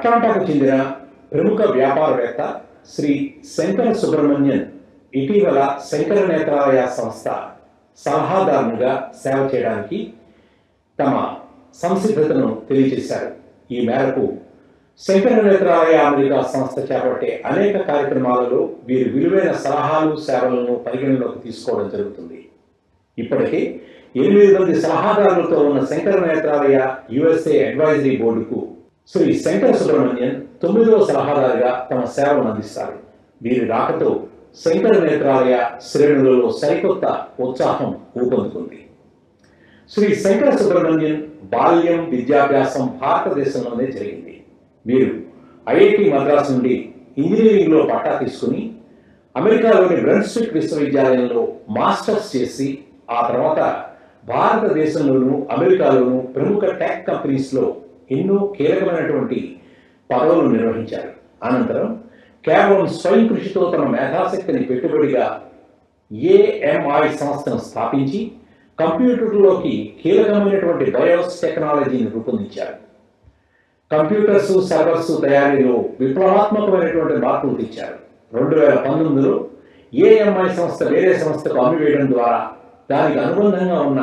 అట్లాంటాకు చెందిన ప్రముఖ వ్యాపారవేత్త శ్రీ శంకర సుబ్రహ్మణ్యన్ ఇటీవల శంకర నేత్రాలయ సంస్థ సలహాదారునిగా సేవ చేయడానికి తమ సంసిద్ధతను తెలియజేశారు. ఈ మేరకు శంకర నేత్రాలయ అమెరికా సంస్థ చేపట్టే అనేక కార్యక్రమాలలో వీరి విలువైన సలహాలు సేవలను పరిగణలోకి తీసుకోవడం జరుగుతుంది. ఇప్పటికే 8 మంది సలహాదారులతో ఉన్న శంకర నేత్రాలయ యుఎస్ఏ అడ్వైజరీ బోర్డుకు శ్రీ శంకర సుబ్రహ్మణ్యన్ 9వ సలహాదారుగా తమ సేవలను అందిస్తారు. వీరి రాకతో శంకర నేత్రాలయ శ్రేణులలో సరికొత్త ఉత్సాహం ఊపందుకుంది. శ్రీ శంకర సుబ్రహ్మణ్యన్ బాల్యం విద్యాభ్యాసం భారతదేశంలోనే జరిగింది. వీరు ఐఐటి మద్రాసు నుండి ఇంజనీరింగ్లో పట్టా తీసుకుని అమెరికాలోని బ్రన్స్విక్ విశ్వవిద్యాలయంలో మాస్టర్స్ చేసి ఆ తర్వాత భారతదేశంలోనూ అమెరికాలోనూ ప్రముఖ టెక్ కంపెనీస్లో ఎన్నో కీలకమైనటువంటి పదవులు నిర్వహించారు. అనంతరం కేవలం స్వయం కృషితో తమ మేధాశక్తిని పెట్టుబడిగా ఏఎంఐ సంస్థను స్థాపించి కంప్యూటర్లోకి కీలకమైనటువంటి బయోస్ టెక్నాలజీని రూపొందించారు. కంప్యూటర్స్ సర్వర్స్ తయారీలో విప్లవాత్మకమైనటువంటి మార్పులు తెచ్చారు. 2019లో ఏఎంఐ సంస్థ వేరే సంస్థకు అమ్మివేయడం ద్వారా దానికి అనుబంధంగా ఉన్న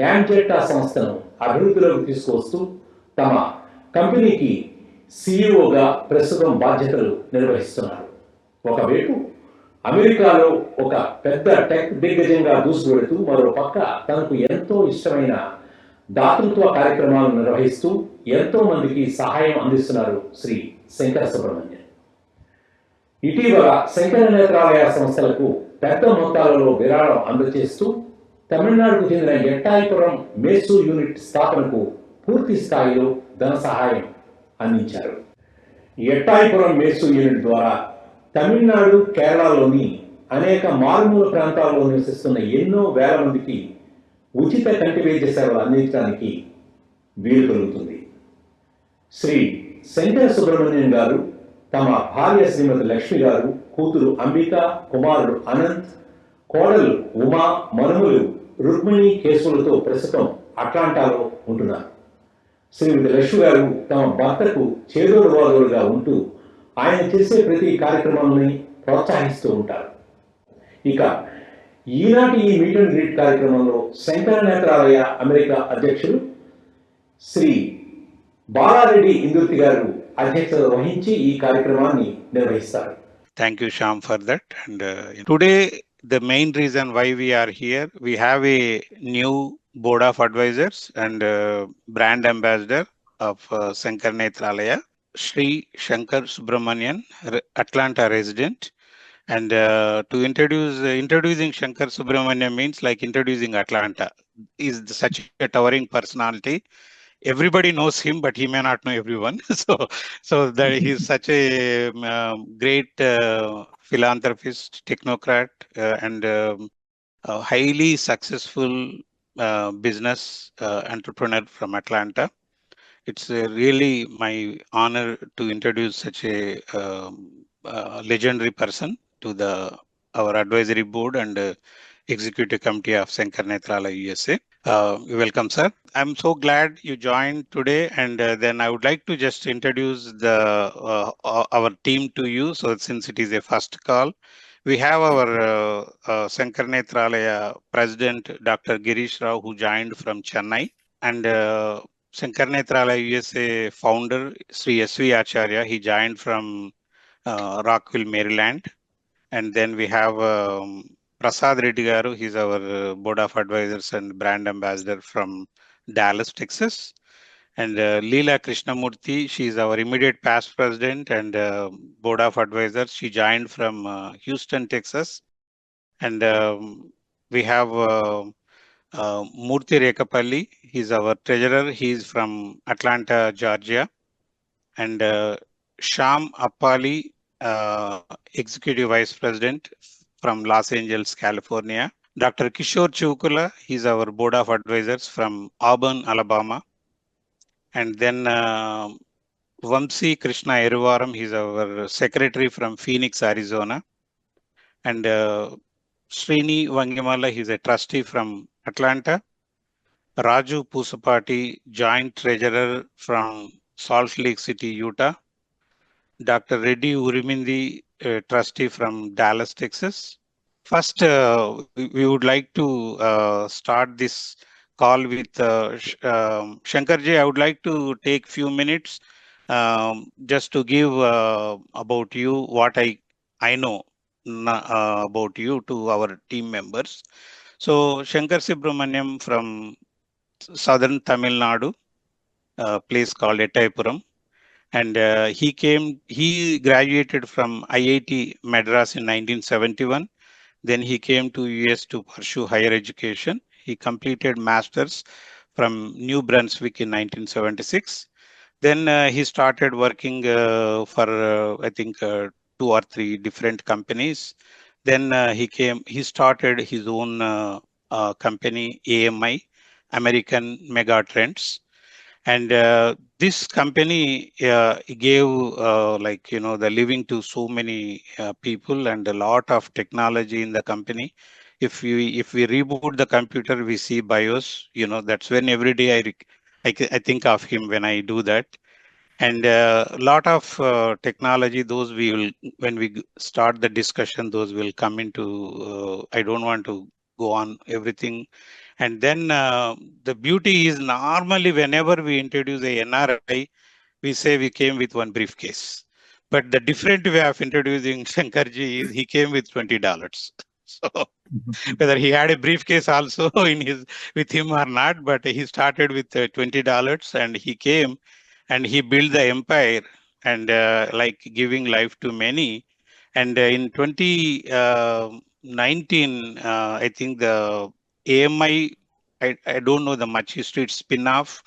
యాంజెట్టా సంస్థను అభివృద్ధిలోకి తీసుకువస్తూ తమ కంపెనీకి సిఇఓగా ప్రస్తుతం బాధ్యతలు నిర్వహిస్తున్నారు. ఒకవైపు అమెరికాలో ఒక పెద్ద టెక్ దిగ్గజంగా దూసుకువెడుతూ మరో పక్క తనకు ఎంతో ఇష్టమైన దాతృత్వ కార్యక్రమాలను నిర్వహిస్తూ ఎంతో మందికి సహాయం అందిస్తున్నారు శ్రీ శంకర సుబ్రహ్మణ్యన్. ఇటీవల శంకర నేత్రాలయ సంస్థలకు పెద్ద మొత్తాలలో విరాళం అందజేస్తూ తమిళనాడుకు చెందిన ఎట్టాయిపురం మేసు యూనిట్ స్థాపనకు పూర్తి స్థాయిలో ధన సహాయం అందించారు. ఎట్టాయిపురం మేసు యూనిట్ ద్వారా తమిళనాడు, కేరళలోని అనేక మారుమూల ప్రాంతాల్లో నివసిస్తున్న ఎన్నో వేల మందికి ఉచిత కంటి వైద్య సేవలు అందించడానికి వీలు కలుగుతుంది. శ్రీ శంకర సుబ్రహ్మణ్యన్ గారు తమ భార్య శ్రీమతి లక్ష్మి గారు, కూతురు అంబిక, కుమారుడు అనంత్, కోడలు ఉమా, మనుమలు రుక్మిణి కేసులతో ప్రస్తుతం అట్లాంటాలో ఉంటున్నారు. శ్రీమతి లక్ష్మి గారు తమ భర్తకు చేదోడు వాదోడుగా ఉంటూ ఆయన చేసే ప్రతి కార్యక్రమాన్ని ప్రోత్సహిస్తూ ఉంటారు. ఇక ఈనాటి ఈ మీట్ అండ్ గ్రీట్ కార్యక్రమంలో శంకర నేత్రాలయ అమెరికా అధ్యక్షులు శ్రీ బాలారెడ్డి ఇందుర్తి గారు అధ్యక్షత వహించి ఈ కార్యక్రమాన్ని నిర్వహిస్తారు. Thank you, Shyam, for that. And today, the main reason why we are here, we have a new board of advisors and brand ambassador of Sankara Nethralaya, Shri Shankar Subramonian, Atlanta resident. And to introducing Shankar Subramonian means like introducing Atlanta. Is such a towering personality. Everybody knows him, but he may not know everyone. So that he is such a great philanthropist, technocrat, and a highly successful business entrepreneur from Atlanta. It's really my honor to introduce such a legendary person to our advisory board and executive committee of Sankara Nethralaya USA. Welcome, sir. I'm so glad you joined today, and then I would like to just introduce our team to you. So since it is a first call, we have our Sankara Nethralaya President, Dr. Girish Rao, who joined from Chennai, and Sankara Nethralaya USA founder, Sri S.V. Acharya, he joined from Rockville, Maryland. And then we have Prasad Reddy Garu, he's our board of advisors and brand ambassador from Dallas, Texas. And Leela Krishnamurthy, she's our immediate past president and board of advisors. She joined from Houston, Texas. And we have Murthy Rekapalli, he's our treasurer. He's from Atlanta, Georgia. And Shyam Appali, executive vice president from Los Angeles, California. Dr. Kishore Chukula, he's our board of advisors from Auburn, Alabama. And then Vamsi Krishna Eruvaram, he's our secretary from Phoenix, Arizona. And Srini Vangamala, he's a trustee from Atlanta. Raju Pusapati, joint treasurer from Salt Lake City, Utah. Dr. Reddy Urimindi, trustee from Dallas, Texas. First, we would like to start this call with Shankarji. I would like to take few minutes just to give about you what I know about you to our team members. So Shankar Subramonian from southern Tamil Nadu, a place called Ettaipuram, and he graduated from IIT Madras in 1971. Then he came to US to pursue higher education. He completed masters from New Brunswick in 1976. Then he started working for I think 2 or 3 different companies. Then he started his own company, AMI, American Mega Trends. And this company gave the living to so many people and a lot of technology in the company. If we reboot the computer, we see BIOS. That's when every day I think of him when I do that. And a lot of technology, those we will, when we start the discussion, those will come into. I don't want to go on everything. And then the beauty is normally whenever we introduce a NRI, we say we came with one briefcase. But the different way of introducing Shankarji is he came with $20. So whether he had a briefcase also in his with him or not, but he started with $20 and he came and he built the empire and like giving life to many. And in 2019, I think the AMI, I don't know the much history, it's spin-off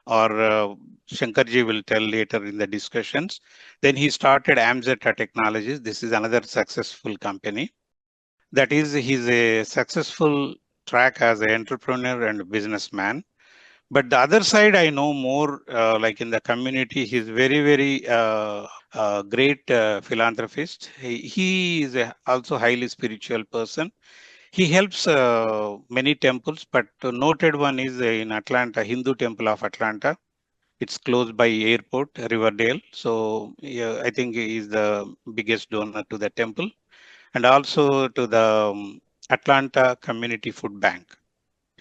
or Shankarji will tell later in the discussions. Then he started Amzeta Technologies. This is another successful company. That is, he's a successful track as an entrepreneur and businessman. But the other side, I know more like in the community, he's very great philanthropist. He is also highly spiritual person. He helps many temples, but noted one is in Atlanta, Hindu Temple of Atlanta. It's close by airport, Riverdale. So yeah, I think he is the biggest donor to the temple and also to the Atlanta Community Food Bank.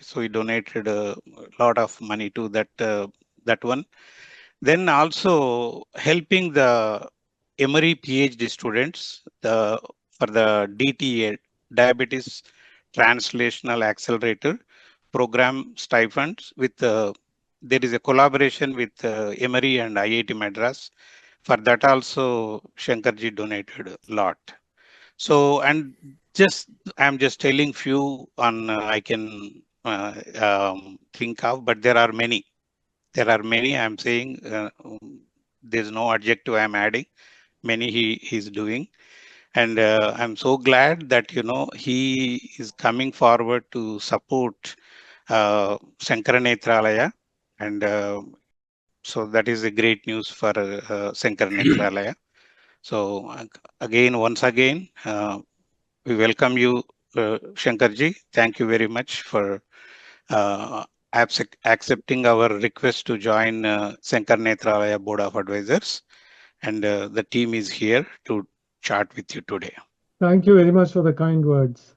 So he donated a lot of money to that one. Then also helping the Emory PhD students for the DTA, Diabetes Translational Accelerator program stipends with there is a collaboration with Emory and IIT Madras. For that also Shankarji donated a lot. So, and I'm just telling few on I can think of, but there are many. There are many. I'm saying there's no adjective I'm adding. Many he's doing, and I'm so glad that he is coming forward to support Sankara Nethralaya, and so that is a great news for Sankara Nethralaya. So once again. We welcome you, Shankarji. Thank you very much for accepting our request to join Shankar Nethralaya Board of Advisors. And the team is here to chat with you today. Thank you very much for the kind words.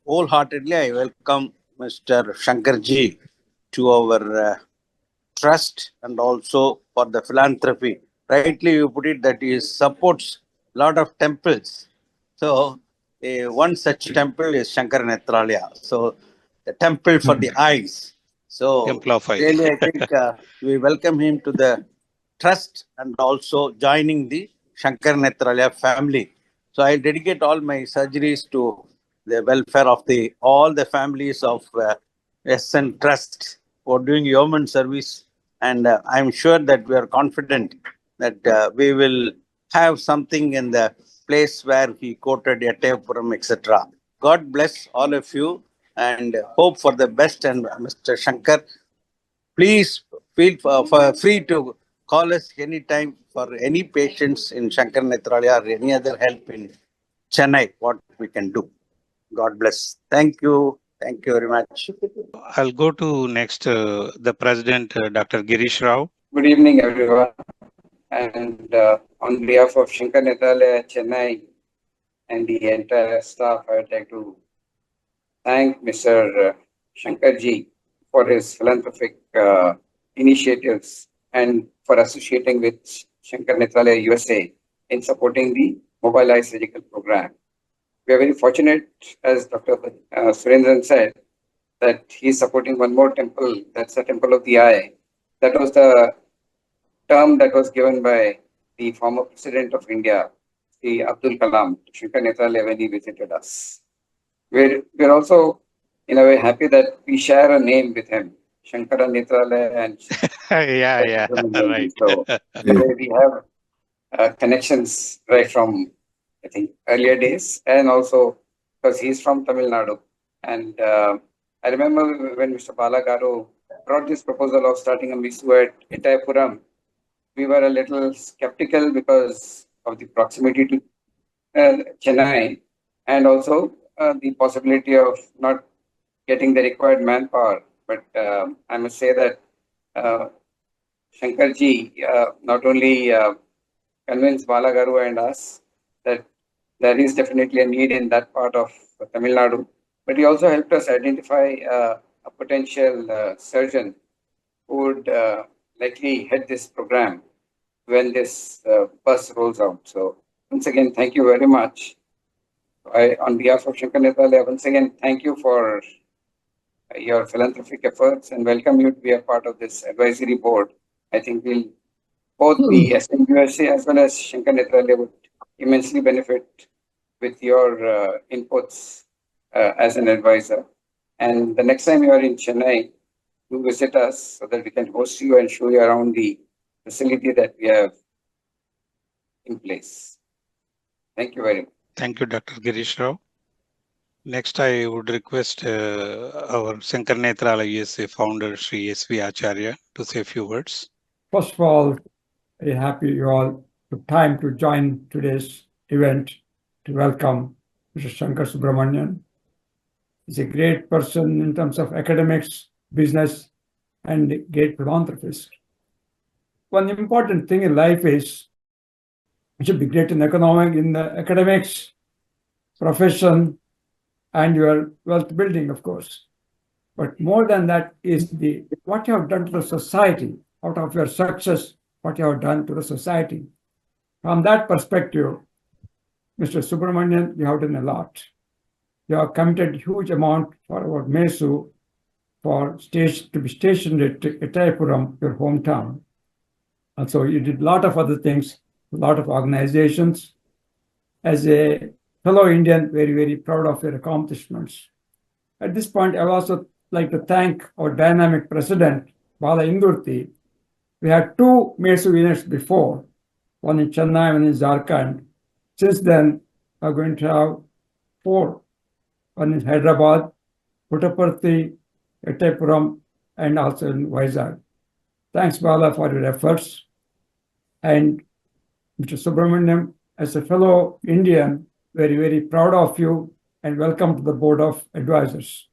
Wholeheartedly, I welcome Mr. Shankarji to our trust and also for the philanthropy. Rightly, you put it that he supports a lot of temples. So, one such temple is Shankar Nethralaya. So, the temple for the eyes. So, Temple of Eyes. really, I think we welcome him to the trust and also joining the Shankar Nethralaya family. So, I dedicate all my surgeries to the welfare of all the families of SN Trust for doing yeoman service. And I'm sure that we are confident that we will have something in the place where he quoted Ettaipuram, etc. God bless all of you and hope for the best. And Mr. Shankar, please feel free to call us anytime for any patients in Shankar Nethralaya or any other help in Chennai, what we can do. God bless. Thank you. Thank you very much. I'll go to next the President, Dr. Girish Rao. Good evening, everyone. And on behalf of Shankar Nethralaya, Chennai, and the entire staff, I would like to thank Mr. Shankarji for his philanthropic initiatives and for associating with Shankar Nethralaya USA in supporting the mobile eye surgical program. We are very fortunate, as Dr. Surendran said, that he is supporting one more temple, that's the Temple of the Eye. That was the term that was given by the former President of India, the Abdul Kalam, Shankar Nethralaya, when he visited us. We're also, in a way, happy that we share a name with him, Shankara Nethralaya and Yeah, Subramonian. right. So, in a way, we have connections right from, I think, earlier days, and also because he's from Tamil Nadu. And I remember when Mr. Balagaru brought this proposal of starting a MISU at Itayapuram, we were a little skeptical because of the proximity to Chennai and also the possibility of not getting the required manpower. But I must say that uh, Shankarji not only convinced Balagaru and us that there is definitely a need in that part of Tamil Nadu, but he also helped us identify a potential surgeon who would likely head this program when this bus rolls out. So once again, thank you very much. On behalf of Shankar Nethralaya, once again, thank you for your philanthropic efforts and welcome you to be a part of this advisory board. I think we'll both the SMUSA as well as Shankar Nethralaya would immensely benefit with your inputs as an advisor. And the next time you are in Chennai, do visit us so that we can host you and show you around the facility that we have in place. Thank you very much. Thank you, Dr. Girish Rao. Next, I would request our Shankar Nethralaya USA founder, Sri S.V. Acharya, to say a few words. First of all, very happy you all took time to join today's event to welcome Mr. Shankar Subramonian. He's a great person in terms of academics, business, and a great philanthropist. One important thing in life is you should be great in the academics, profession, and your wealth building, of course. But more than that is what you have done to the society, out of your success, what you have done to the society. From that perspective, Mr. Subramonian, you have done a lot. You have committed huge amount for our MESU to be stationed at Itayapuram, your hometown. Also, you did a lot of other things, a lot of organizations. As a fellow Indian, very, very proud of your accomplishments. At this point, I would also like to thank our dynamic president, Bala Indurti. We had two MESU units before, one in Chennai, one in Jharkhand. Since then, we're going to have 4. One in Hyderabad, Puttaparthi, Itayapuram, and also in Vizag. Thanks, Bala, for your efforts. And Mr. Subramonian, as a fellow Indian, very, very proud of you and welcome to the Board of Advisors.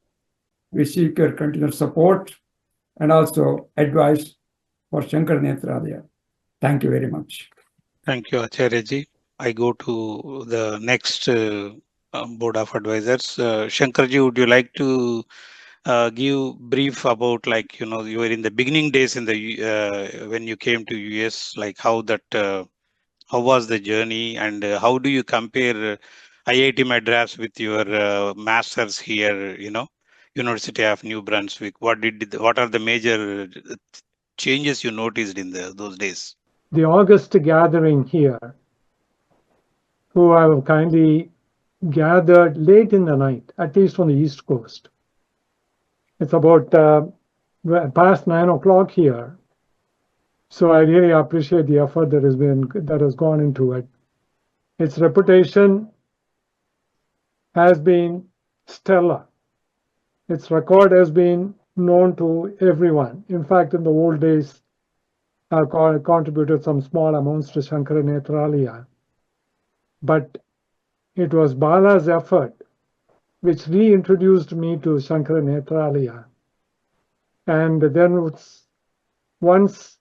We seek your continued support and also advice for Shankar Nethralaya. Thank you very much. Thank you, Acharya-ji. I go to the next Board of Advisors. Shankar-ji, would you like to give brief about, like, you were in the beginning days in the when you came to US, like how was the journey and how do you compare IIT Madras with your masters here, University of New Brunswick? What are the major changes you noticed in those days? The August gathering here, who have kindly gathered late in the night, at least on the East Coast. It's about past 9 o'clock here. So I really appreciate the effort that has gone into it. Its reputation has been stellar. Its record has been known to everyone. In fact, in the old days, I contributed some small amounts to Shankara Nethralaya. But it was Bala's effort which reintroduced me to Shankara Nethralaya. And then once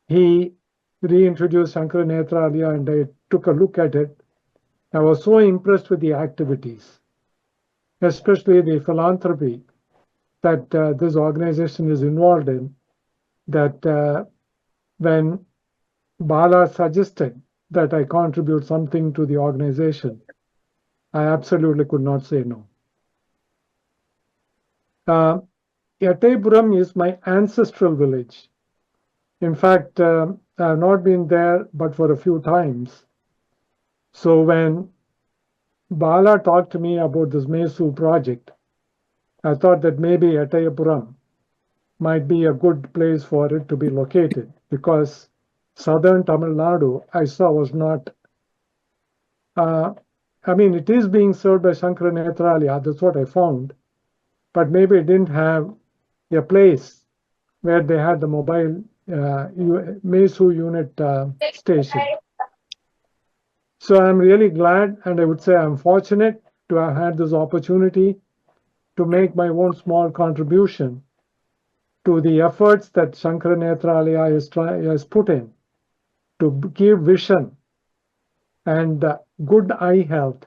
he reintroduced Shankara Nethralaya and I took a look at it, I was so impressed with the activities, especially the philanthropy that this organization is involved in, that when Bala suggested that I contribute something to the organization, I absolutely could not say no. Yataipuram is my ancestral village. In fact, I have not been there but for a few times. So when Bala talked to me about this Mesu project, I thought that maybe Yataipuram might be a good place for it to be located, because southern Tamil Nadu, I saw, was not, I mean, it is being served by Shankara Nethralaya, that's what I found, but maybe it didn't have a place where they had the mobile Mesu unit station. So I'm really glad, and I would say I'm fortunate to have had this opportunity to make my own small contribution to the efforts that Shankara Nethralaya has put in to give vision and good eye health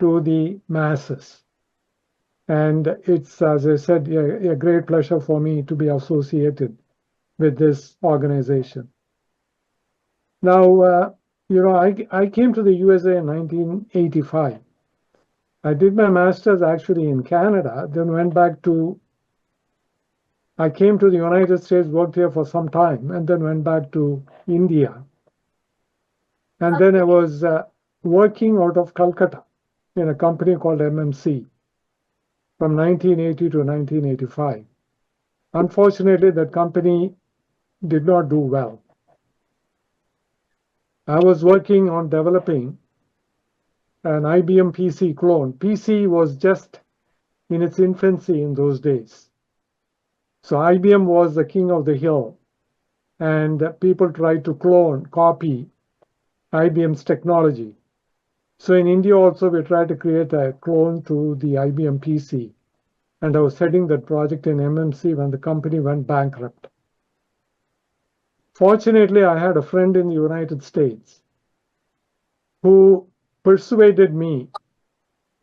to the masses. And it's, as I said, a great pleasure for me to be associated with this organization. Now, I came to the USA in 1985. I did my master's actually in Canada, then I came to the United States, worked here for some time, and then went back to India. And then I was working out of Calcutta in a company called MMC from 1980 to 1985. Unfortunately, that company did not do well. I was working on developing an IBM PC clone. PC was just in its infancy in those days. So IBM was the king of the hill, and people tried to copy IBM's technology. So in India also, we tried to create a clone to the IBM PC. And I was heading that project in MMC when the company went bankrupt. Fortunately, I had a friend in the United States who persuaded me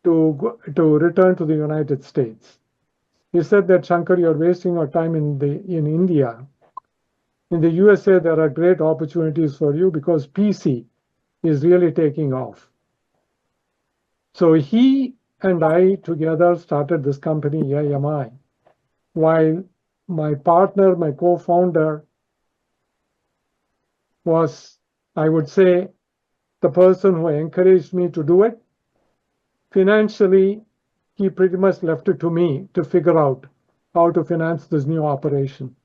to return to the United States. He said that, Shankar, you're wasting your time in India. In the USA, there are great opportunities for you because PC is really taking off. So he and I together started this company, AMI, while my partner, my co-founder, was, I would say, the person who encouraged me to do it. Financially, he pretty much left it to me to figure out how to finance this new operation.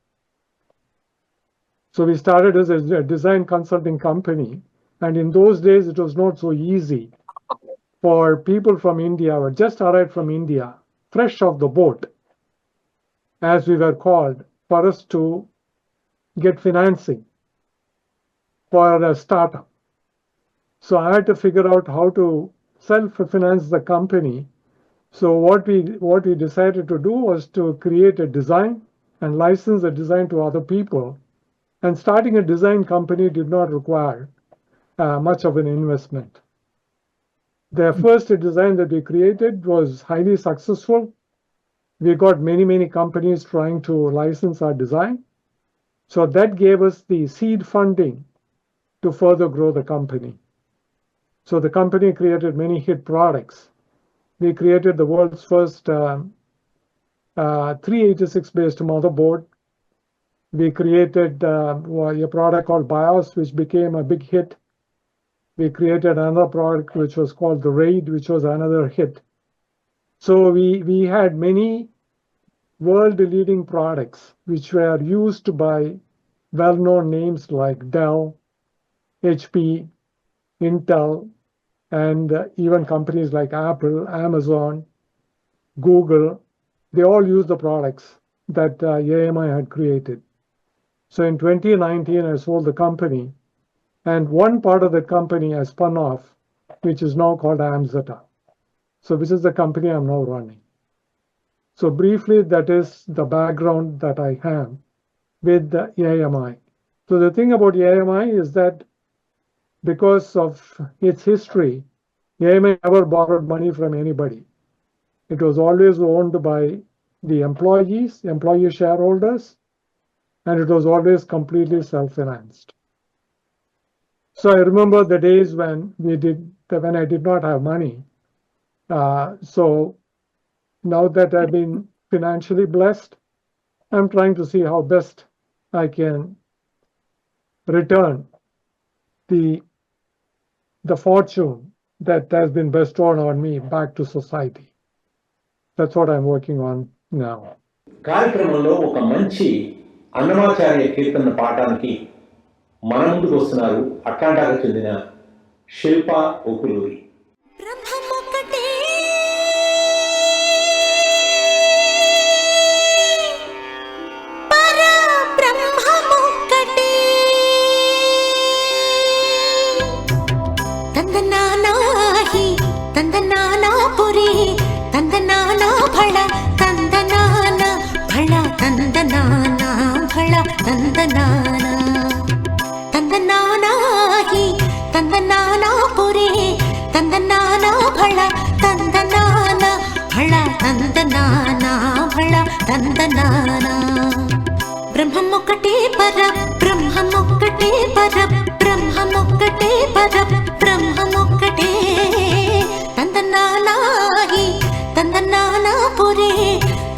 So we started as a design consulting company. And in those days, it was not so easy for people from India, who had just arrived from India, fresh off the boat, as we were called, for us to get financing for a startup. So I had to figure out how to self-finance the company. So what we decided to do was to create a design and license the design to other people. And starting a design company did not require much of an investment. The first design that we created was highly successful. We got many companies trying to license our design. So that gave us the seed funding to further grow the company. So the company created many hit products. We created the world's first 386-based motherboard. We created a product called BIOS, which became a big hit. We created another product which was called the RAID, which was another hit. So we had many world-leading products which were used by well-known names like Dell, HP, Intel, and even companies like Apple, Amazon, Google. They all use the products that AMI had created. So in 2019, I sold the company, and one part of the company I spun off, which is now called Amzeta. So this is the company I'm now running. So briefly, that is the background that I have with the AMI. So the thing about AMI is that because of its history, AMI never borrowed money from anybody. It was always owned by the employees, employee shareholders, and it was always completely self-financed. So I remember the days when I did not have money. So now that I've been financially blessed, I'm trying to see how best I can return the fortune that has been bestowed on me back to society. That's what I'm working on now. కార్యక్రమంలో ఒక మంచి అన్నమాచార్య కీర్తన పాడటానికి మన ముందుకు వస్తున్నారు అట్లాంటాకు చెందిన శిల్ప ఉకులూరి. బ్రహ్మమొక్కటే పర బ్రహ్మమొక్కటే పర బ్రహ్మమొక్కటే పర బ్రహ్మమొక్కటే తందనానాహి తందనానా పురే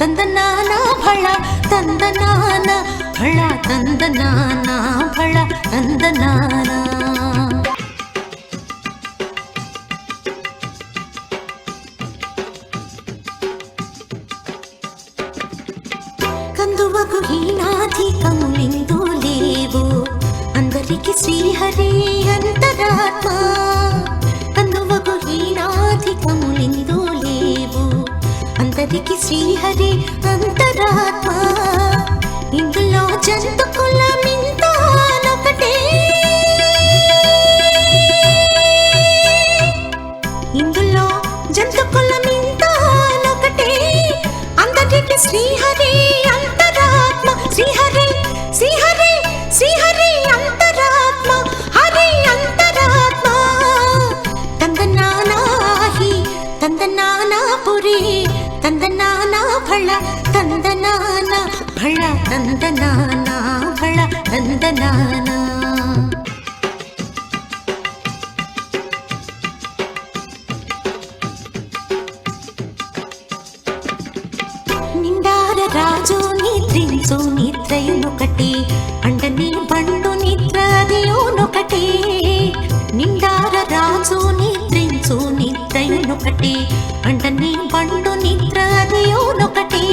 తందనానా భళ తందనానా భళ తందనానా భళ తందనానా. కందువకు హీనాధికములిందు లేవు అందరికి శ్రీహరి అంతరాత్మ. కందువకు హీనాధికములిందు లేవు అందరికి శ్రీహరి అంతరాత్మ. ఇందులో జంతు కులమింతానొకటే ఇందులో జంతు కులమింతానొకటే అందరికి శ్రీహరి అంతరాత్మ. శ్రీహరి శ్రీహరి శ్రీహరి అంతరాత్మ హరి అంతరాత్మ. తందనానాహి తందనానా పురి తందనానా భళ తందనానా భళ తందనానా భళ తందనానా. నిండార రాజు నిద్రించు నిద్రయునొకటి అండని బండు నిద్ర అదియునొకటి. నిండార రాజు నిద్రించు నిద్రయునొకటి అండని బండు నిద్ర అదియునొకటి.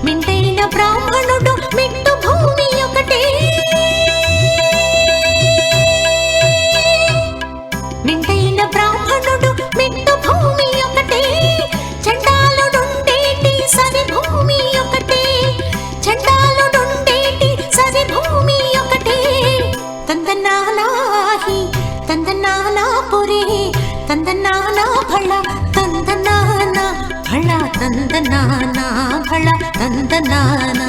మిండైన బ్రాహ్మణుడు మిట్టు భూమి ఒకటే మిండైన బ్రాహ్మణుడు మిట్టు భూమి ఒకటే. చండాలుడుండేటి సరి భూమి ఒకటే చండాలుడుండేటి సరి భూమి ఒకటే. తందనానాహి తందనానా పురే తందనానా భళ తందనానా భళ తందనానా భళ తందనానా.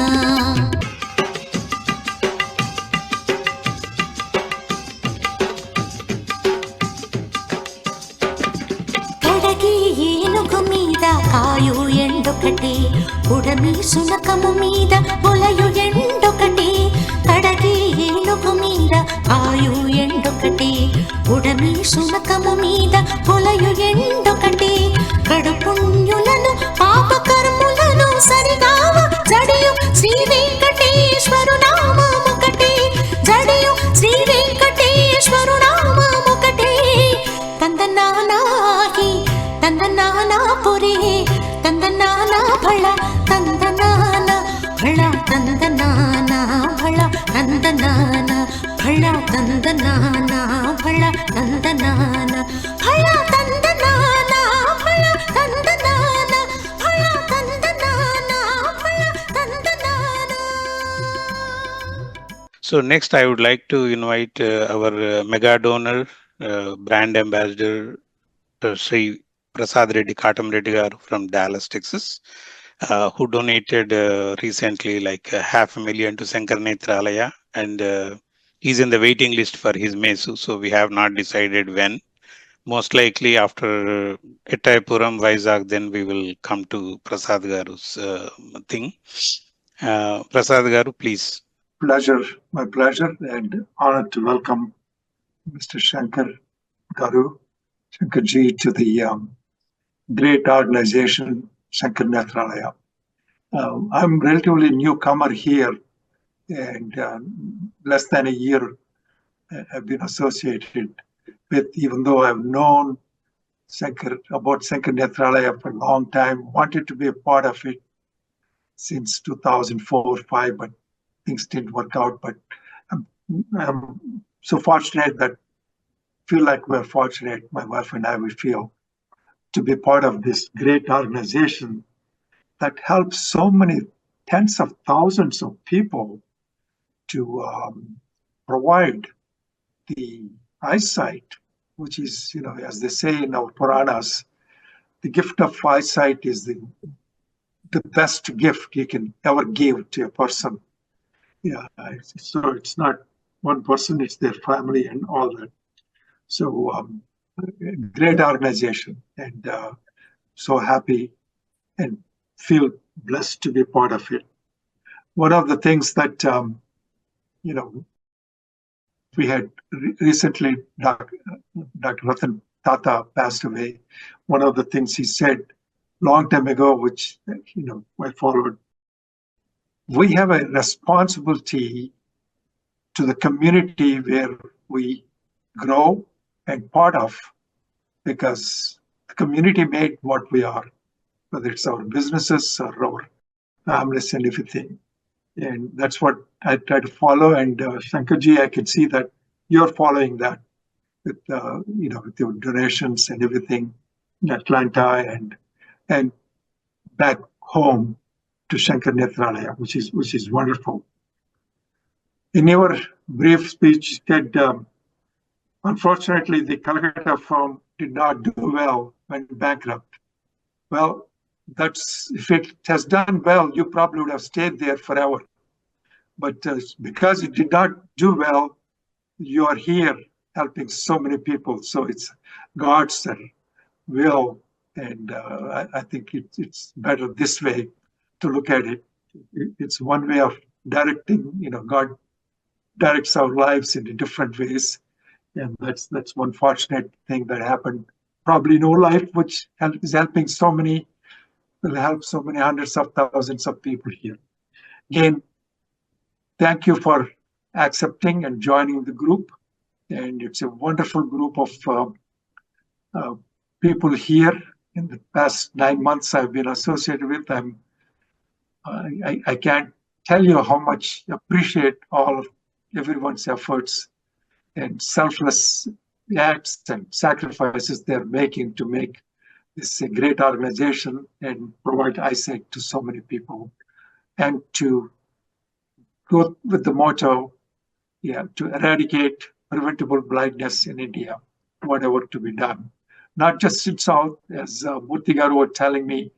కడగి ఏనుగు మీద కాయు ఎండొకటి ఉడమి సునకము మీద పొలయు ఎండొకటి. కడగి ఏనుగు మీద కాయు ఎండొకటి ఉడమి సునకము మీద పొలయు ఎండొకటి. కడు పుణ్యులను పాపకర్ములను సరిగావ జడియు శ్రీ వెంకటేశ్వరు నామముకటే జడియు శ్రీ వెంకటేశ్వరు నామముకటే. తందనానాహి తందనానా పురే తందనానా భళ తందనానా భళ తందనానా భళ తందనానా భళ తందనానా భళ తందనానా భళ తందనానా భళ తందనానా భళ తందనానా భళ తందనానా. So next, I would like to invite our mega donor, brand ambassador, Sri Prasad Reddy Katam Reddy garu from Dallas, Texas, who donated recently like $500,000 to Shankar Nethralaya and he's in the waiting list for his mesu. So we have not decided when. Most likely after Etayapuram, Vizag, then we will come to Prasad Garu's thing. Prasad Garu, please. Pleasure, my pleasure, and honored to welcome Mr. Shankar Garu, Shankarji, to the great organization, Shankar Nethralaya. I'm relatively newcomer here, and less than a year I've been associated with, even though I've known about Shankar Nethralaya for a long time, wanted to be a part of it since 2004-5, but things didn't work out. But I'm so fortunate that feel like we're fortunate, my wife and I, we feel, to be part of this great organization that helps so many tens of thousands of people to provide the eyesight, which is, as they say in our Puranas, the gift of eyesight is the best gift you can ever give to a person. Yeah, so it's not one person, it's their family and all that. So great organization, and so happy and feel blessed to be part of it. One of the things that, we had recently, Dr. Ratan Tata passed away. One of the things he said long time ago, which, I followed, we have a responsibility to the community where we grow and part of, because the community made what we are, whether it's our businesses or our families and everything. And that's what I try to follow. And Shankarji, I can see that you're following that with, with your donations and everything in Atlanta and back home to Shankar Nethralaya, which is wonderful. In your brief speech, you said, unfortunately, the Calcutta firm did not do well, went bankrupt. Well, if it has done well, you probably would have stayed there forever. But because it did not do well, you are here helping so many people. So it's God's will, and I think it's better this way to look at it. It's one way of directing. God directs our lives in different ways, and that's one fortunate thing that happened. Probably no life, which is helping so many, will help so many hundreds of thousands of people here. Again, thank you for accepting and joining the group. And it's a wonderful group of people here. In the past 9 months I've been associated with them. I can't tell you how much I appreciate all of everyone's efforts and selfless acts and sacrifices they're making to make this a great organization and provide eyesight to so many people, and to go with the motto, to eradicate preventable blindness in India, whatever to be done. Not just in South, as Murthy Garu was telling me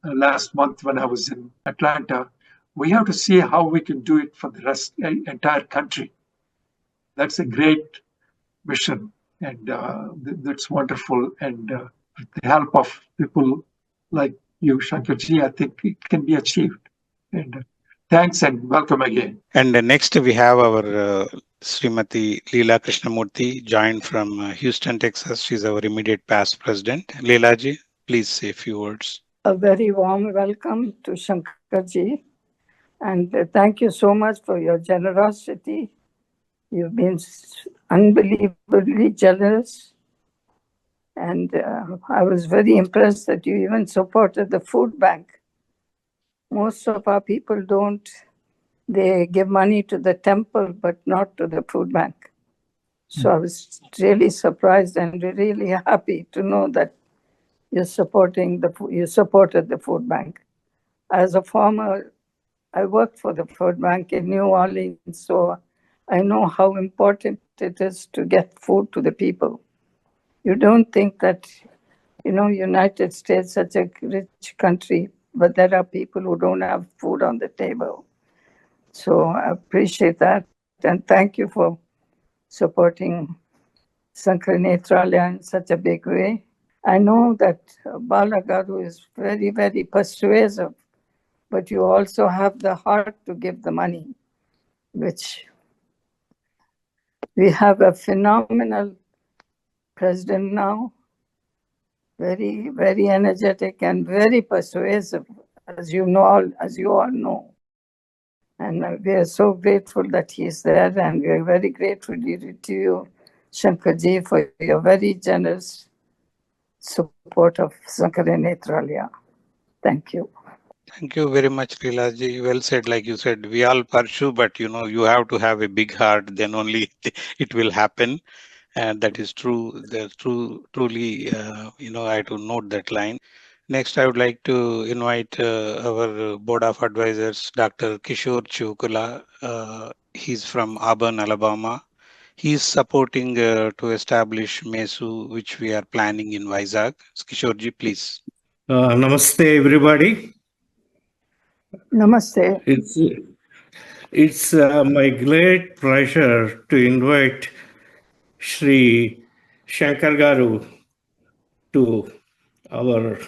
last month when I was in Atlanta, we have to see how we can do it for the entire country. That's a great mission, and that's wonderful. And with the help of people like you, Shankarji, I think it can be achieved. And thanks and welcome again. And next we have our Srimati Leela Krishnamurthy, joined from Houston, Texas. She's our immediate past president. Leelaji, please say a few words. A very warm welcome to Shankarji, and thank you so much for your generosity. You've been unbelievably generous, and I was very impressed that you even supported the food bank. Most of our people don't. They give money to the temple, but not to the food bank. So I was really surprised and really happy to know that you supported the food bank. As a former, I worked for the food bank in New Orleans, so I know how important it is to get food to the people. You don't think that, United States, such a rich country, but there are people who don't have food on the table. So I appreciate that. and thank you for supporting Sankara Nethralaya in such a big way. I know that Balagaru is very, very persuasive, but you also have the heart to give the money, which we have a phenomenal president now, very, very energetic and very persuasive, as you all know. And we are so grateful that he is there, and we are very grateful to you, Shankarji, for your very generous support of Sankara Nethralaya. Thank you. Thank you very much, Leelaji. Well said. Like you said, we all pursue, but you have to have a big heart. Then only it will happen, and that is true. Truly, I have to note that line. Next, I would like to invite our board of advisors, Dr. Kishore Chukula. He's from Auburn, Alabama. He's supporting to establish MESU, which we are planning in Vizag. Kishorji, please. Namaste, everybody. Namaste. It's my great pleasure to invite Sri Shankar Garu to our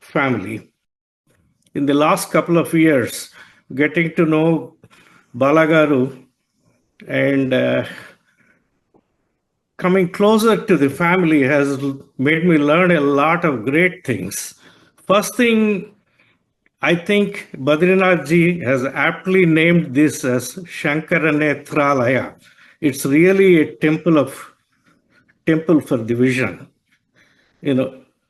family. In the last couple of years, getting to know Balagaru and coming closer to the family has made me learn a lot of great things. First thing, I think Badrinath ji has aptly named this as Shankara Nethralaya. It's really a temple for the vision.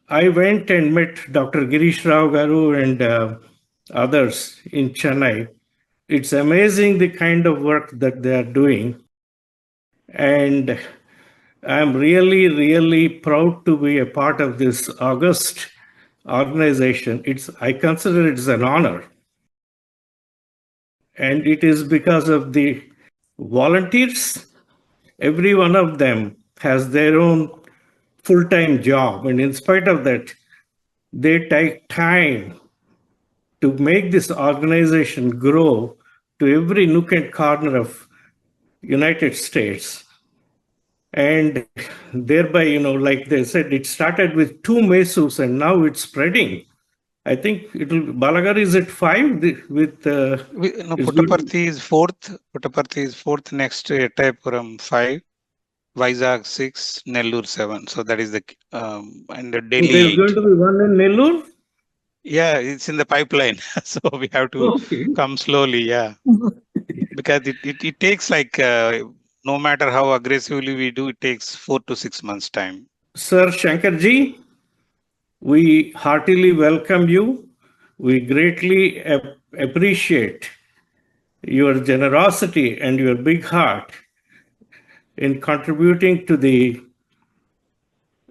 I went and met Dr. Girish Rao Garu and others in Chennai. It's amazing the kind of work that they are doing. And I'm really, really proud to be a part of this august organization. I consider it as an honor. And it is because of the volunteers. Every one of them has their own full-time job. And in spite of that, they take time to make this organization grow to every nook and corner of United States. And thereby, like they said, it started with 2 mesus and now it's spreading. I think Balagar is at 5 with. Puttaparthi is 4th. Puttaparthi is 4th. Next, Ettayapuram 5. Vizag 6. Nellore 7. So that is the and the Delhi. There's 8. Going to be one in Nellore? Yeah, it's in the pipeline. So we have to come slowly. Yeah, because it takes like no matter how aggressively we do, it takes 4 to 6 months time. Sir Shankarji, we heartily welcome you. We greatly appreciate your generosity and your big heart in contributing to the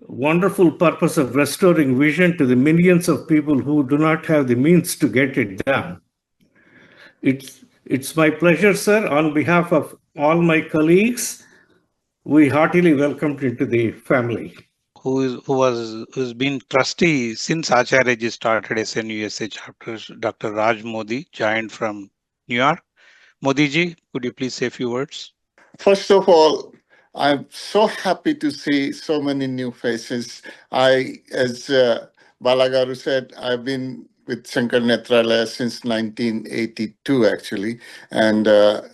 wonderful purpose of restoring vision to the millions of people who do not have the means to get it done. It's my pleasure, sir. On behalf of all my colleagues, we heartily welcome you to the family. Who's been trustee since Acharya started SNUSA chapter, Dr. Raj Modi, joined from New York. Modi ji, could you please say a few words? First of all, I'm so happy to see so many new faces. As Balagaru said, I've been with Shankar Nethralaya since 1982, actually. And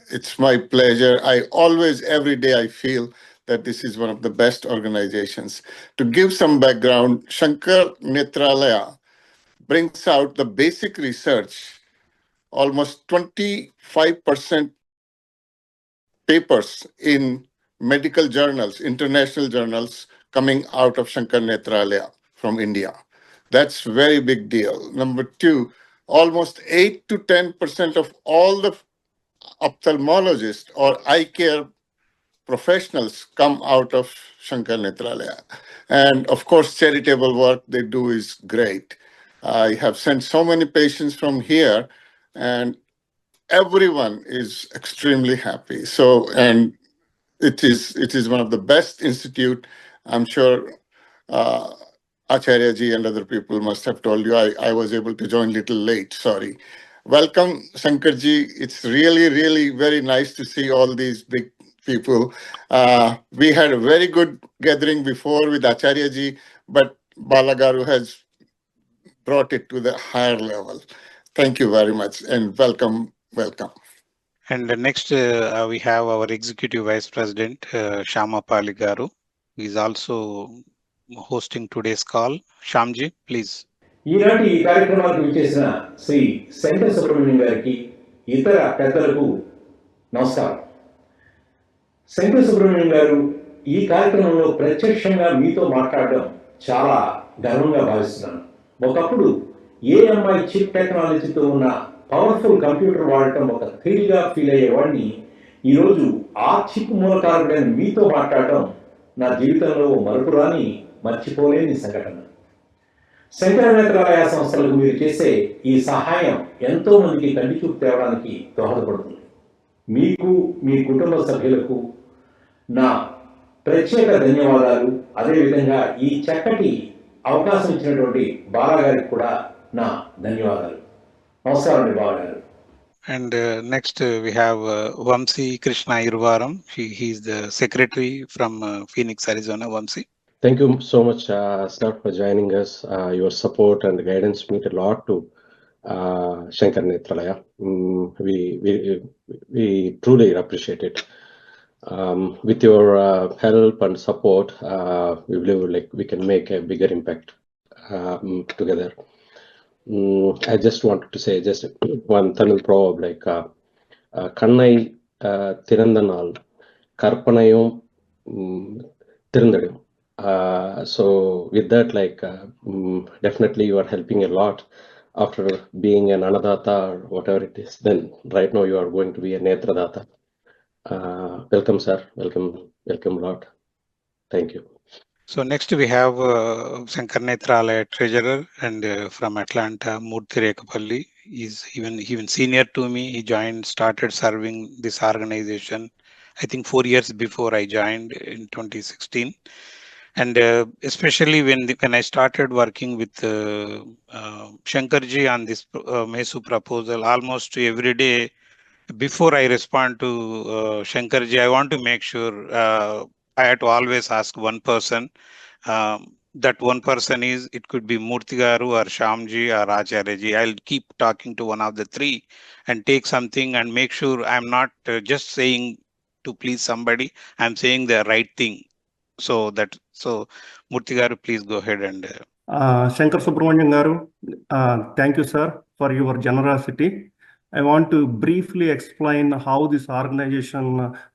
it's my pleasure. Every day I feel that this is one of the best organizations. To give some background, Shankar Nethralaya brings out the basic research, almost 25% papers in medical journals, international journals, coming out of Shankar Nethralaya from India. That's a very big deal. Number 2, almost 8 to 10% of all the ophthalmologists or eye care professionals come out of Shankar Nethralaya. And of course, charitable work they do is great. I have sent so many patients from here, and everyone is extremely happy. And it is one of the best institute. I'm sure Acharya ji and other people must have told you. I was able to join little late, sorry. Welcome, Shankarji. It's really, really very nice to see all these big people. We had a very good gathering before with Acharyaji, but Balagaru has brought it to the higher level. Thank you very much and welcome, welcome. And next, we have our Executive Vice President, Shyamapali Garu. He is also hosting today's call. Shyamji, please. ఈనాటి ఈ కార్యక్రమానికి విచ్చేసిన శ్రీ శంకర్ సుబ్రహ్మణ్యం గారికి ఇతర పెద్దలకు నమస్కారం. శంకర్ సుబ్రహ్మణ్యం గారు ఈ కార్యక్రమంలో ప్రత్యక్షంగా మీతో మాట్లాడడం చాలా గర్వంగా భావిస్తున్నాను. ఒకప్పుడు ఏఎంఐ చిప్ టెక్నాలజీతో ఉన్న పవర్ఫుల్ కంప్యూటర్ వాడటం ఒక థ్రిల్గా ఫీల్ అయ్యేవాడిని ఈరోజు ఆ చిప్ మూలకారుడైన మీతో మాట్లాడటం నా జీవితంలో మరపురాని మర్చిపోలేని సంఘటన. శంకర నేత్రాలయ సంస్థలకు మీరు చేసే ఈ సహాయం ఎంతో మందికి కంటి చూపు తేవడానికి దోహదపడుతుంది. మీకు, మీ కుటుంబ సభ్యులకు నా ప్రత్యేక ధన్యవాదాలు. అదేవిధంగా ఈ చక్కటి అవకాశం ఇచ్చినటువంటి బాలాగారికి కూడా నా ధన్యవాదాలు. నమస్కారం అండి బాలాగారు. And next we have Vamsi Krishna Irvaram. He is the secretary from Phoenix, Arizona. Vamsi. Thank you so much, sir, for joining us. Your support and guidance mean a lot to Shankar Nethralaya. We truly appreciate it. With your help and support, we believe like we can make a bigger impact together. I just wanted to say just one Tamil proverb like Kannai Thirandanal Karpanayum Tirundadum. So with that, like definitely you are helping a lot after being an Anadata or whatever it is. Then right now you are going to be a Netradata. Welcome, sir. Welcome, Lord. Thank you. So next we have Shankar Nethralaya treasurer and from Atlanta, Murthy Rekapalli. He's even senior to me. He started serving this organization, I think 4 years before I joined in 2016. And especially when I started working with Shankarji on this MESU proposal, almost every day before I respond to Shankarji, I want to make sure I had to always ask one person. That one person it could be Murthy Garu or Shyamji or Acharyaji. I'll keep talking to one of the three and take something and make sure I'm not just saying to please somebody, I'm saying the right thing. So Murthy Garu, please go ahead and. Shankar Subramonian Garu, thank you, sir, for your generosity. I want to briefly explain how this organization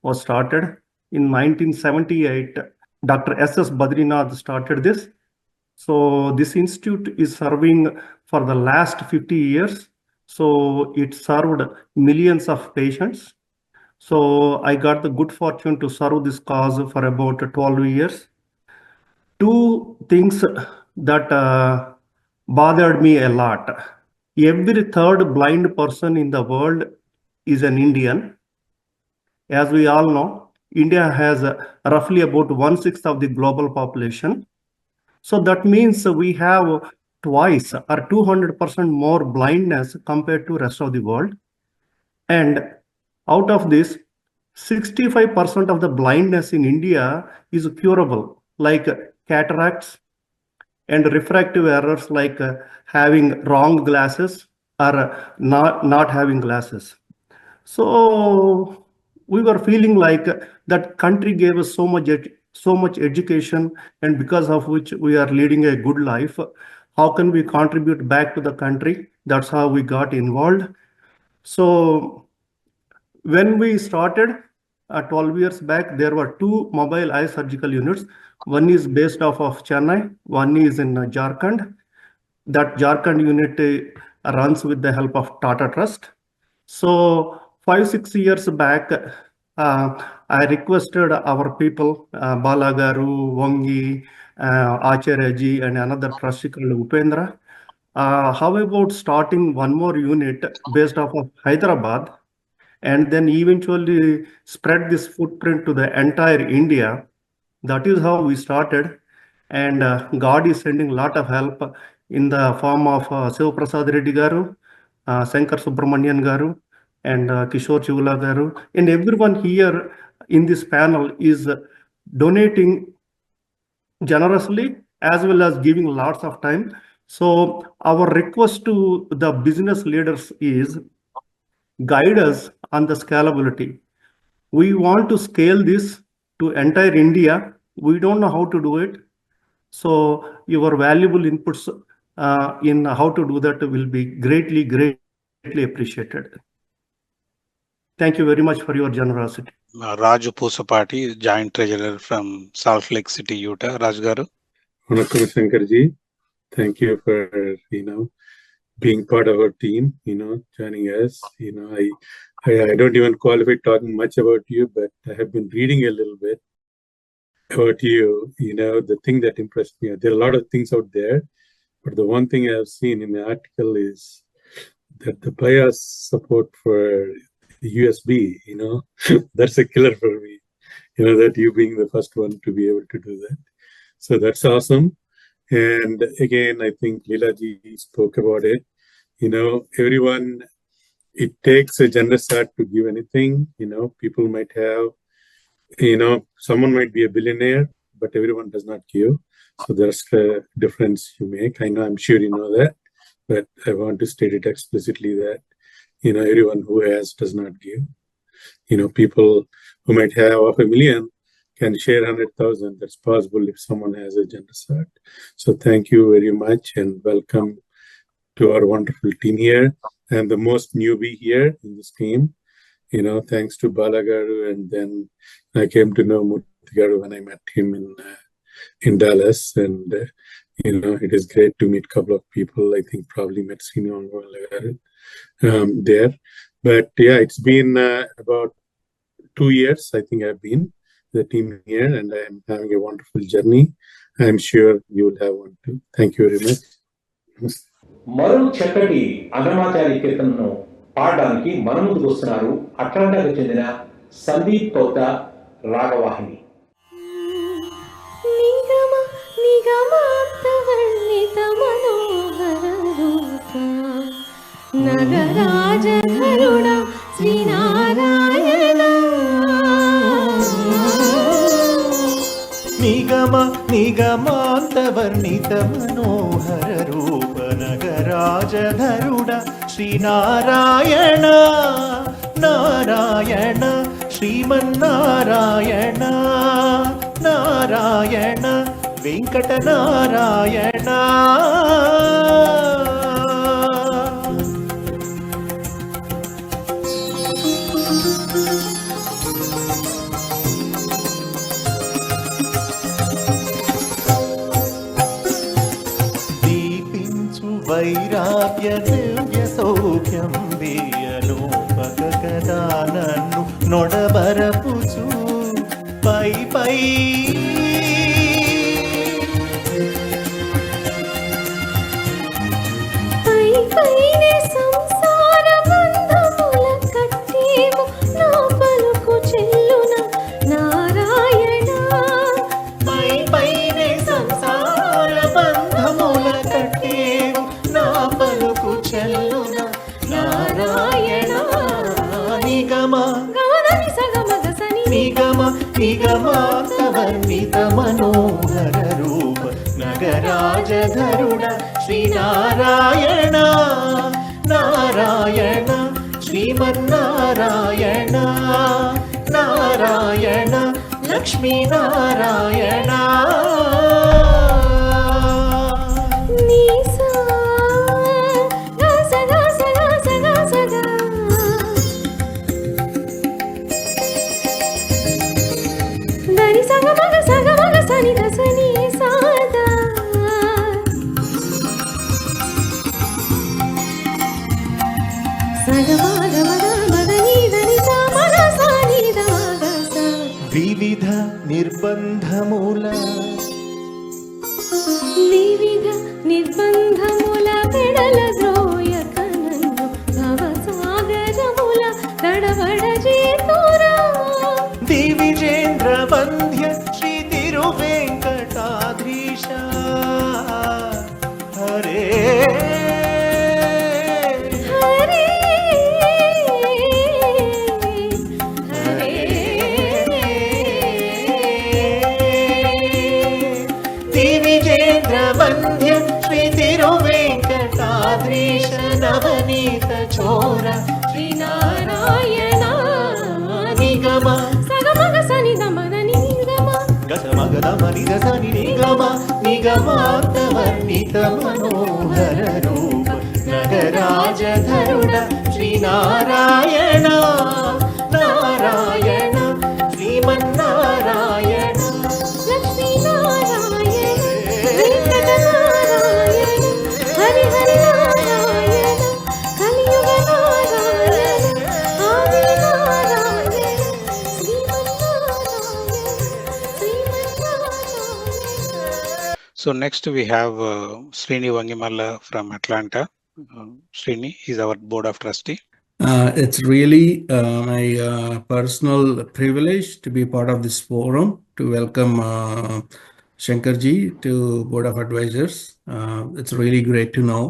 was started. In 1978, Dr. S.S. Badrinath started this. So this institute is serving for the last 50 years. So it served millions of patients. So I got the good fortune to serve this cause for about 12 years. Two things that bothered me a lot. Every third blind person in the world is an Indian. As we all know, India has roughly about 1/6 of the global population. So that means we have twice or 200% more blindness compared to rest of the world. And out of this, 65% of the blindness in India is curable, like cataracts and refractive errors like having wrong glasses or not having glasses. So we were feeling like that country gave us so much education, and because of which we are leading a good life. How can we contribute back to the country? That's how we got involved. So when we started 12 years back, there were 2 mobile eye surgical units. One is based off of Chennai, one is in Jharkhand. That Jharkhand unit runs with the help of Tata Trust. So 5-6 years back, I requested our people, Balagaru, Wangi, Acharyaji, and another trustee called Upendra. How about starting one more unit based off of Hyderabad, and then eventually spread this footprint to the entire India? That is how we started, and God is sending a lot of help in the form of Siva Prasad Reddy Garu, Sankar Subramonian garu and Kishore Chivula garu, and everyone here in this panel is donating generously as well as giving lots of time. So our request to the business leaders is guide us on the scalability. We want to scale this to entire India. We don't know how to do it. So your valuable inputs in how to do that will be greatly appreciated. Thank you very much for your generosity. Raju Pusapati, Joint Treasurer from Salt Lake City, Utah. Raj garu. Vanakkam Shankarji. Thank you for, being part of our team, joining us. I don't even qualify talking much about you, but I have been reading a little bit about you. The thing that impressed me, there are a lot of things out there, but the one thing I have seen in the article is that the bias support for the USB, that's a killer for me. That you being the first one to be able to do that. So that's awesome. And again, I think Leelaji spoke about it. Everyone, it takes a generous heart to give anything. People might have, someone might be a billionaire, but everyone does not give. So there's a difference you make. I know, I'm sure you know that, but I want to state it explicitly that, everyone who has does not give. People who might have $500,000 can share 100,000. That's possible if someone has a generous heart. So thank you very much and welcome to our wonderful team here. And the most newbie here in this team, thanks to Balagaru, and then I came to know Murthigaru when I met him in Dallas, and it is great to meet a couple of people. I think probably met Senior there, but yeah, it's been about 2 years. I think I've been the team here, and I'm having a wonderful journey. I'm sure you will have one too. Thank you very much. మరో చక్కటి అన్నమాచారి కీర్తనను పాడడానికి మన ముందుకు వస్తున్నారు అట్లాంటాకు చెందిన సందీప్ కౌత రాగవాహిని. నగరాజధరుడ శ్రీనారాయణ నిగమాంతవర్ణిత మనోహర రూప నగరాజధరుడ శ్రీనారాయణ నారాయణ శ్రీమన్నారాయణ నారాయణ వెంకట నారాయణ. వైరాగ్య దివ్య సౌఖ్యం వేయలోపక కదా నన్ను నొడబరపుచు పై పై సంసార బంధముల కట్టేవు నా పలుకు చెల్లున నారాయణ. పైనే సంసార బంధముల కట్టేవు నా పలుకు చెల్లున నారాయణ. నిగమాంతవర్ణిత మనోహర రూప నగరాజధరుడ శ్రీనారాయణ నారాయణ శ్రీమన్నారాయణ నారాయణ లక్ష్మీనారాయణ. వివిధ నిర్బంధముల పెడల ద్రోయక నన్ను భవసాగరముల తడబడ చేతురా. దివిజేంద్ర వంద్య శ్రీ తిరువెంకటాద్రీశ హరే హరే ఆద్రీశ నవనీత చోర శ్రీనారాయణ నిగమ సగమగ సని దమదని నిగమ గసమగదమని గసని నిగమ నిగమార్థవర్ణిత మనోహర రూప నగరాజధరుడ శ్రీనారాయణ నారాయణ శ్రీమన్నారాయణ లక్ష్మీనారాయణ వెంకటనారాయణ హరి హరి నారాయణ కలియుగ నారాయణ ఆది Narayana Srimannarayana. So next we have Srini Vangimalla from Atlanta. Srini is our board of trustee. It's really my personal privilege to be part of this forum to welcome Shankar ji to Board of Advisors. It's really great to know.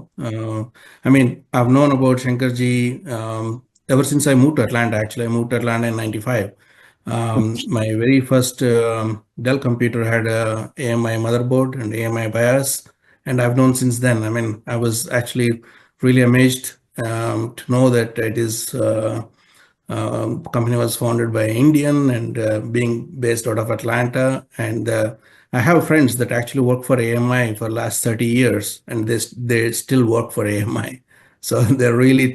I mean, I've known about Shankar ji ever since I moved to Atlanta. Actually, I moved to Atlanta in '95. My very first Dell computer had a AMI motherboard and AMI BIOS, and I've known since then. I mean, I was actually really amazed to know that it is company was founded by an Indian and being based out of Atlanta. And I have friends that actually work for AMI for last 30 years, and they still work for AMI. So they're really,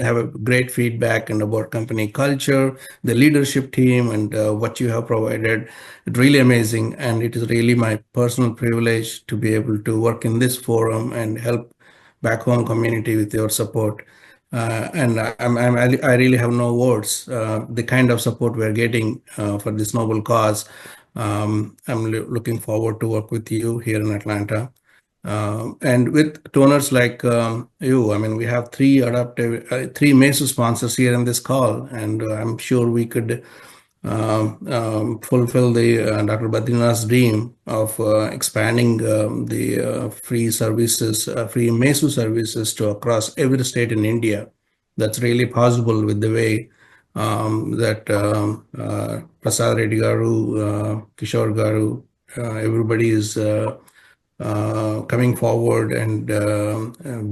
have a great feedback and about company culture, the leadership team, and what you have provided. It's really amazing, and it is really my personal privilege to be able to work in this forum and help back home community with your support. And I really have no words. The kind of support we're getting for this noble cause. I'm looking forward to work with you here in Atlanta. And with donors like you, I mean, we have three MESU sponsors here in this call, and I'm sure we could fulfill the Dr. Badrinath's dream of expanding the free services, free MESU services to across every state in India. That's really possible with the way that Prasad Reddy Garu, Kishore Garu, everybody is coming forward and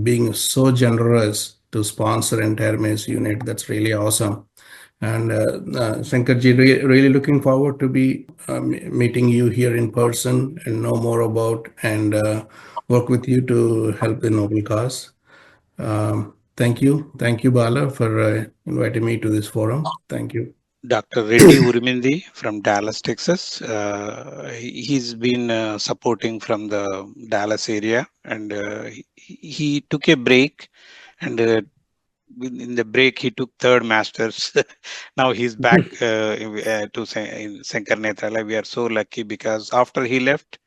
being so generous to sponsor entire MESU unit. That's really awesome. And Shankarji, really looking forward to be meeting you here in person and know more about and work with you to help the noble cause. Thank you, Bala, for inviting me to this forum. Thank you. Dr. Reddy Urimindi from Dallas, Texas. He's been supporting from the Dallas area, and he took a break, and in the break he took third masters. Now he's back to Sankara Nethralaya. We are so lucky because after he left,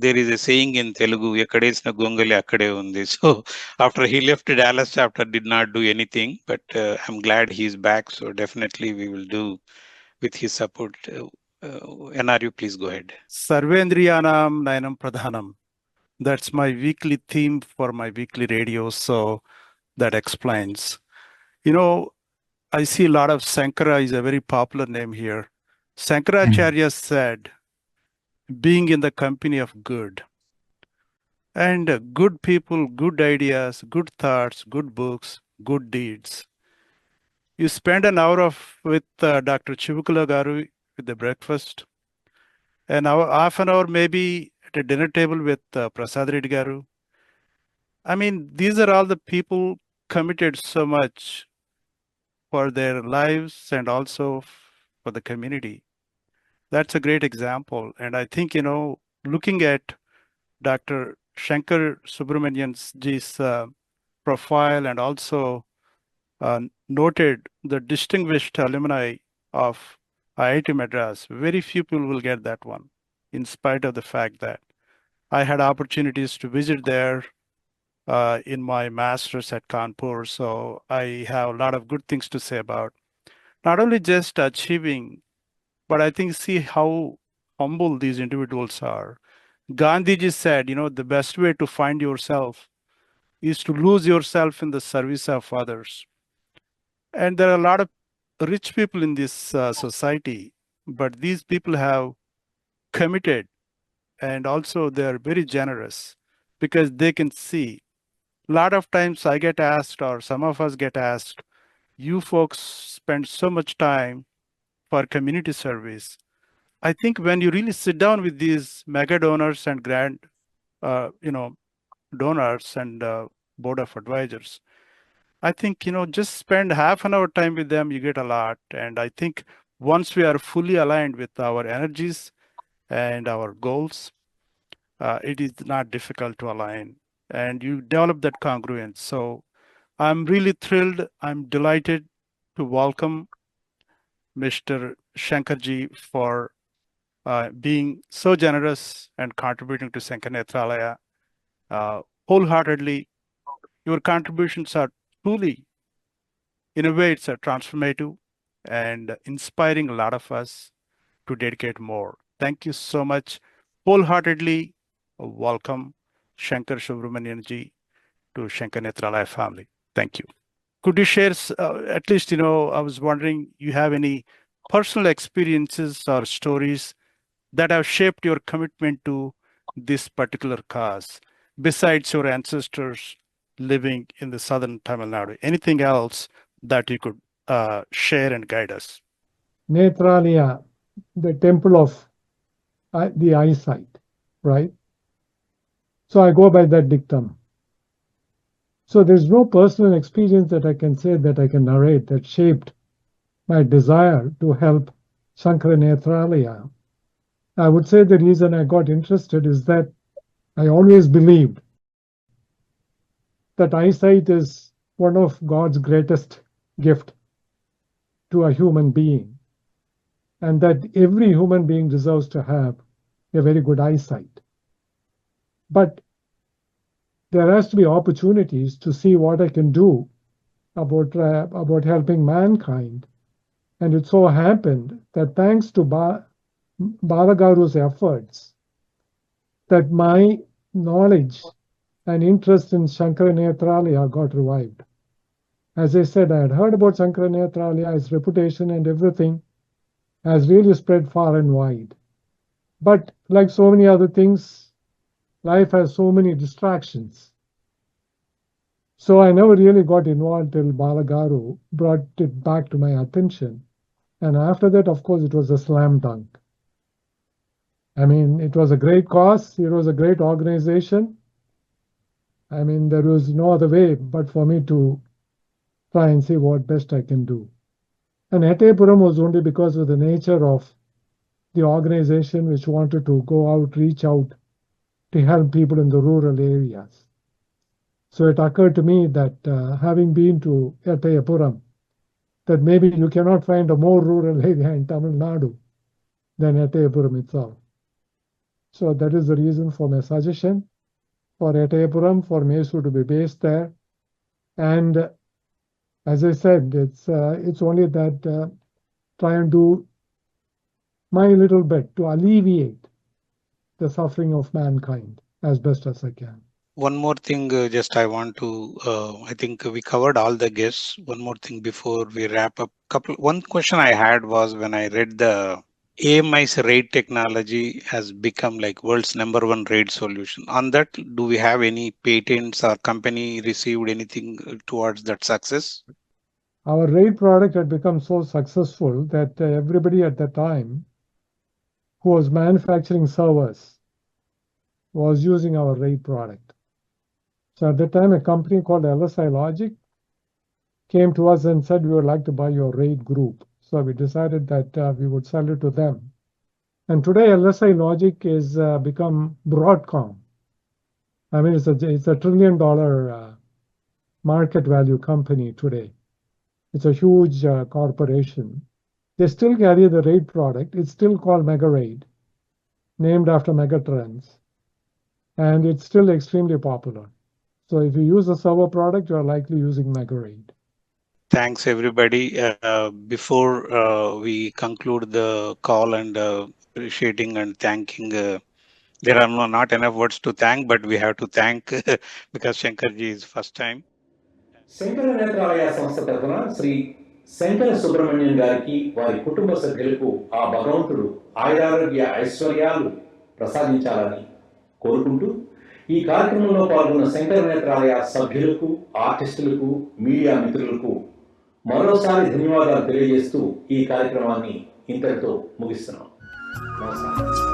there is a saying in Telugu, "Ekkadesina gongale akkade undi." So after he left, Dallas chapter did not do anything, but I'm glad he's back. So definitely we will do with his support. NRU, please go ahead. Sarvendriyanam Nayanam Pradhanam. That's my weekly theme for my weekly radio. So that explains. I see a lot of Sankara is a very popular name here. Sankaracharya said, being in the company of good. And good people, good ideas, good thoughts, good books, good deeds. You spend an hour with Dr. Chivukula Garu with the breakfast, half an hour maybe at a dinner table with Prasad Reddy Garu. I mean, these are all the people committed so much for their lives and also for the community. That's a great example. And I think, looking at Dr. Shankar Subramonian's profile and also noted the distinguished alumni of IIT Madras, very few people will get that one, in spite of the fact that I had opportunities to visit there in my master's at Kanpur. So I have a lot of good things to say about not only just achieving, but I think see how humble these individuals are. Gandhiji said, the best way to find yourself is to lose yourself in the service of others. And there are a lot of rich people in this society, but these people have committed, and also they are very generous because they can see A lot of times I get asked, or some of us get asked, you folks spend so much time for community service. I think when you really sit down with these mega donors and grand, donors and board of advisors, I think, just spend half an hour time with them, you get a lot. And I think once we are fully aligned with our energies and our goals, it is not difficult to align and you develop that congruence. So I'm really thrilled. I'm delighted to welcome Mr. Shankarji for being so generous and contributing to Sankara Nethralaya wholeheartedly. Your contributions are truly, in a way, it's a transformative and inspiring a lot of us to dedicate more. Thank you so much. Wholeheartedly welcome Shankar Subramonian ji to Shankar Nethralaya family. Thank you. Could you share, at least, I was wondering, you have any personal experiences or stories that have shaped your commitment to this particular cause, besides your ancestors living in the southern Tamil Nadu? Anything else that you could share and guide us? Nethralaya, the temple of the eyesight, right? So I go by that dictum. So there's no personal experience that I can say that I can narrate that shaped my desire to help Shankara Nethralaya. I would say the reason I got interested is that I always believed that eyesight is one of God's greatest gift to a human being, and that every human being deserves to have a very good eyesight. But there has to be opportunities to see what I can do about helping mankind. And it so happened that thanks to Balagaru's efforts, that my knowledge and interest in Shankara Nethralaya got revived. As I said, I had heard about Shankara Nethralaya, his reputation and everything has really spread far and wide. But like so many other things, life has so many distractions. So I never really got involved till Balagaru brought it back to my attention. And after that, of course, it was a slam dunk. I mean, it was a great cause. It was a great organization. I mean, there was no other way but for me to try and see what best I can do. And Etayapuram was only because of the nature of the organization which wanted to go out, reach out to help people in the rural areas. So it occurred to me that having been to Etayapuram, that maybe you cannot find a more rural area in Tamil Nadu than Etayapuram itself. So that is the reason for my suggestion for Etayapuram, for Mysore to be based there. And as I said, it's only that try and do my little bit to alleviate the suffering of mankind as best as I can. One more thing, just I want to, I think we covered all the guests. One more thing before we wrap up. One question I had was when I read the AMI's RAID technology has become like world's #1 RAID solution. On that, do we have any patents or company received anything towards that success? Our RAID product had become so successful that everybody at the time who was manufacturing servers was using our RAID product. So at the time, a company called LSI Logic came to us and said, we would like to buy your RAID group. So we decided that we would sell it to them. And today, LSI Logic is become Broadcom. I mean, it's a $1 trillion market value company today. It's a huge corporation. They still carry the RAID product. It's still called Mega RAID, named after megatrends. And it's still extremely popular. So if you use a server product, you're likely using Mega RAID. Thanks, everybody. Before we conclude the call and appreciating and thanking, there are not enough words to thank, but we have to thank because Shankarji is first time. Shankara Netralaya సంస్థ తరఫున శ్రీ శంకర సుబ్రహ్మణ్యం గారికి వారి కుటుంబ సభ్యులకు ఆ భగవంతుడు ఆయురారోగ్య ఐశ్వర్యాలు ప్రసాదించాలని కోరుకుంటూ ఈ కార్యక్రమంలో పాల్గొన్న శంకర నేత్రాలయ సభ్యులకు, ఆర్టిస్టులకు, మీడియా మిత్రులకు మరోసారి ధన్యవాదాలు తెలియజేస్తూ ఈ కార్యక్రమాన్ని ఇంతటితో ముగిస్తున్నాం. నమస్కారం.